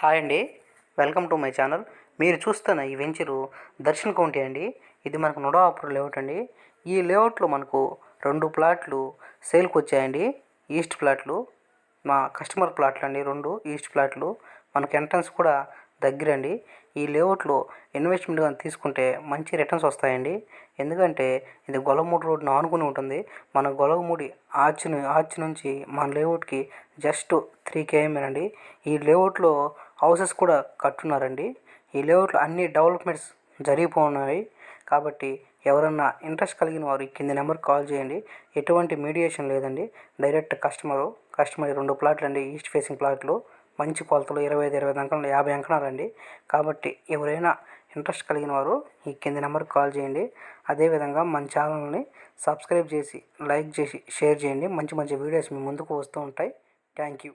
Hi అండి. Welcome to my channel. మీరు చూస్తున్న ఈ వెంచరు దర్శన్ కౌంటీ అండి. ఇది మనకు నొడాపురం లేఅవుట్ అండి. ఈ లేఅవుట్లో మనకు 2 ప్లాట్లు సేల్కి వచ్చాయండి. ఈస్ట్ ప్లాట్లు మా కస్టమర్ ప్లాట్లు అండి. 2 ఈస్ట్ ప్లాట్లు మనకు ఎంట్రన్స్ కూడా దగ్గరండి. ఈ లేఅవుట్లో ఇన్వెస్ట్మెంట్ కానీ తీసుకుంటే మంచి రిటర్న్స్ వస్తాయండి. ఎందుకంటే ఇది గొల్లమూడి రోడ్డును ఆనుకుని ఉంటుంది. మన గొల్లమూడి ఆర్చ్ నుంచి మన లేఅవుట్కి జస్ట్ 3 km అండి. ఈ లేఅవుట్లో హౌసెస్ కూడా కట్టున్నారండి. ఈ లేఅవుట్లో అన్ని డెవలప్మెంట్స్ జరిగిపోఉన్నాయి. కాబట్టి ఎవరన్నా ఇంట్రెస్ట్ కలిగిన వారు ఈ కింది నెంబర్కి కాల్ చేయండి. ఎటువంటి మీడియేషన్ లేదండి. డైరెక్ట్ కస్టమర్ 2 ప్లాట్లు అండి. ఈస్ట్ ఫేసింగ్ ప్లాట్లు మంచి కొలతలు 25 అంకణాలు 50 అంకణాలండి. కాబట్టి ఎవరైనా ఇంట్రెస్ట్ కలిగిన వారు ఈ కింది నెంబర్కి కాల్ చేయండి. అదేవిధంగా మన ఛానల్ని సబ్స్క్రైబ్ చేసి లైక్ చేసి షేర్ చేయండి. మంచి మంచి వీడియోస్ మీ ముందుకు వస్తూ ఉంటాయి. Thank you.